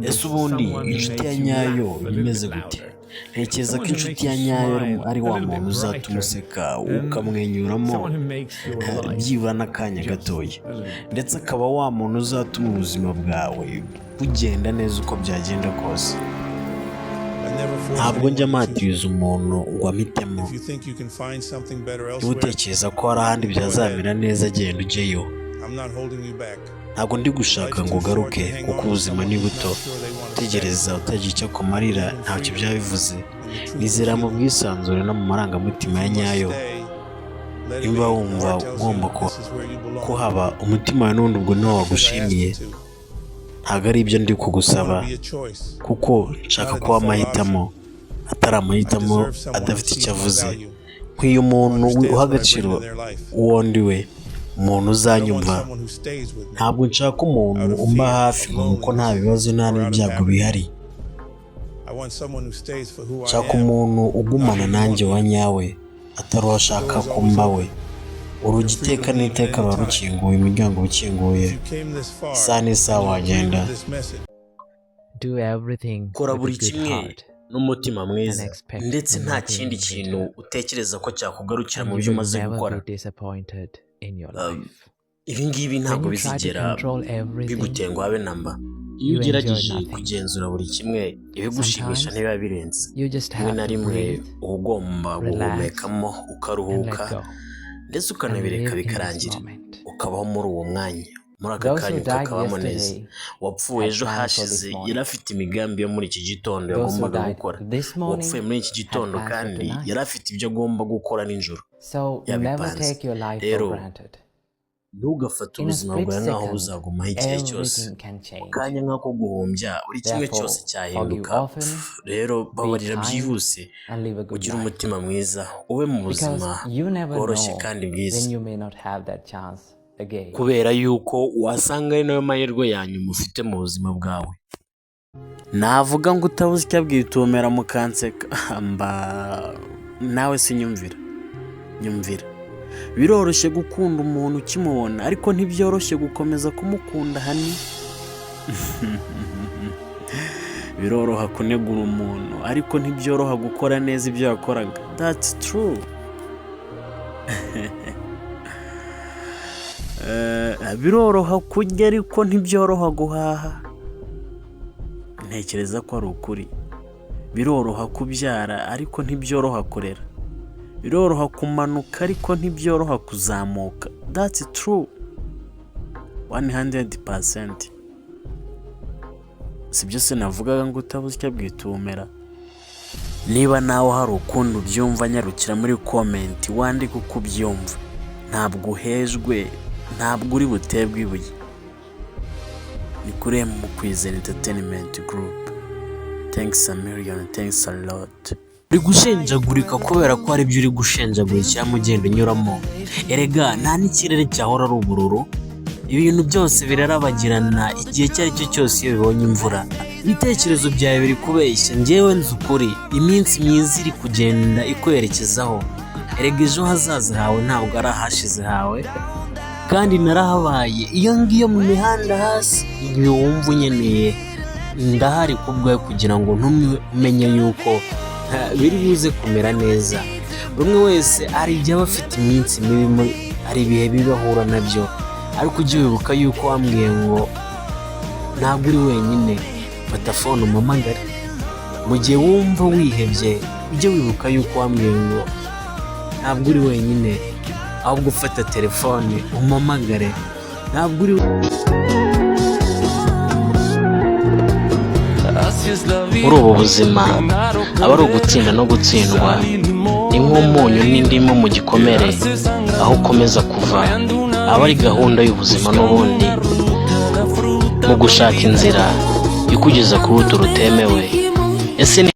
ese ubundi inshuti ya nyayo imeze gute? Ntekereza ko inshuti ya nyayo ari wa muntu uzatuma useka ukamwenyuramo byibura n'akanya gatoya, ndetse akaba wa muntu uzatuma ubuzima bwawe bugenda neza uko byagenda kose. Ntabwo njya matiriza umuntu ngo amitemo. Niba utekereza ko hari ahandi byazamera neza, agenda ujyeyo. Ntabwo ndi gushaka ngo ugaruke kuko ubuzima ni buto. Utegereza utagira icyo akumarira ntacyo byaba bivuze. Nizera mu bwisanzure no mu marangamutima ya nyayo. Niba wumva ugomba kuhaba, umutima wawe n'ubundi ubwo niwo wagushimiye. Ntabwo ari ibyo ndi kugusaba, kuko nshaka kuba amahitamo atari amahitamo adafite icyo avuze. Nk'iyo umuntu uha agaciro uwo ndi we, umuntu uzanyumva. Ntabwo nshaka umuntu umba hafi kuko nta bibazo nta n'ibyago bihari. Nshaka umuntu ugumana nanjye wa nyawe, atari uwo ashaka kumba we. Urugi iteka n'iteka ruba rukinguye, imiryango ikinguye, isaha n'isaha wagenda. Kora buri kimwe n'umutima mwiza, ndetse nta kindi kintu utekereza ko cyakugarukira mu byo umaze gukora. Ibi ngibi ntabwo bizigera bigutenguha habe namba. Iyo ugerageje kugenzura buri kimwe, ibigushimisha ntibiba birenze. Rimwe na rimwe uba ugomba guhumekamo ukaruhuka, ndetse ukanabireka bikarangira, ukabaho muri uwo mwanya, muri aka kanya ukakabamo neza. Uwapfuye ejo hashize yari afite imigambi yo muri iki gitondo yagombaga gukora. Uwapfuye muri iki gitondo kandi yari afite ibyo agomba gukora nijoro yabipanze. Rero ntugafate ubuzima bwawe nk'aho buzagumaho igihe cyose. Mu kanya nk'ako guhumbya buri kimwe cyose cyahinduka. Rero babarira byihuse, ugire umutima mwiza, ube mu buzima bworoshye kandi bwiza, kubera yuko wasanga ari nayo mahirwe yanyuma ufite mu buzima bwawe. Navuga ngo utabuze icyo abwira utumera mukanseka, nawe sinyumvira. Nyumvira, biroroshye gukunda umuntu ukimubona, ariko ntibyoroshye gukomeza kumukunda hani. Biroroha kunegura umuntu, ariko ntibyoroha gukora neza ibyo yakoraga. That's true. Biroroha kurya, ariko ntibyoroha guhaha. Ntekereza ko ari ukuri. Biroroha kubyara, ariko ntibyoroha kurera. Biroroha kumanuka, ariko ntibyoroha kuzamuka. That's true. 100%. Si byo se navugaga ngo utabuze icyo abwita ubumera. Niba nawe hari ukundi ubyumva, nyarukira muri comment wandike uko ubyumva. Ntabwo uhejwe, ntabwo uri butebwe ibuye. Ni kuri Kwizera Entertainment Group. Thanks a million, thanks a lot. Uri gushenjagurika kubera ko hari ibyo uri gushenjagurikira mu gendo unyuramo. Erega nta n'ikirere cyahora ari ubururu. Ibintu byose birarabagirana igihe icyo ari cyo cyose iyo bibonye imvura. Ibitekerezo byawe biri kubeshya, njyewe nzi ukuri. Iminsi myiza iri kugenda ikwerekezaho. Erega ejo hazaza hawe ntabwo ari ahashize hawe, kandi narahabaye. Iyo ngiyo mu mihanda hasi, iyo wumva unyeneye, ndahari kubwawe kugira ngo ntumenye yuko biri buze kumera neza. Bumwe wese ari igihe aba afite iminsi mibi, ari ibihe bibahura nabyo, ariko ujye wibuka yuko wambwiye ngo ntabwo uri wenyine. Fata phone umamagare. Mu gihe wumva wihebye, ujye wibuka yuko wambwiye ngo ntabwo uri wenyine, ahubwo ufata telefone umamagare. Ntabwo uri muri ubu buzima, aba ari ugutsinda no gutsindwa. Ni nk'umunyu n'indimu mu gikomere, aho ukomeza kuva aba ari gahunda y'ubuzima n'ubundi, mu gushaka inzira ikugeza ku rubuto rutemewe. Ese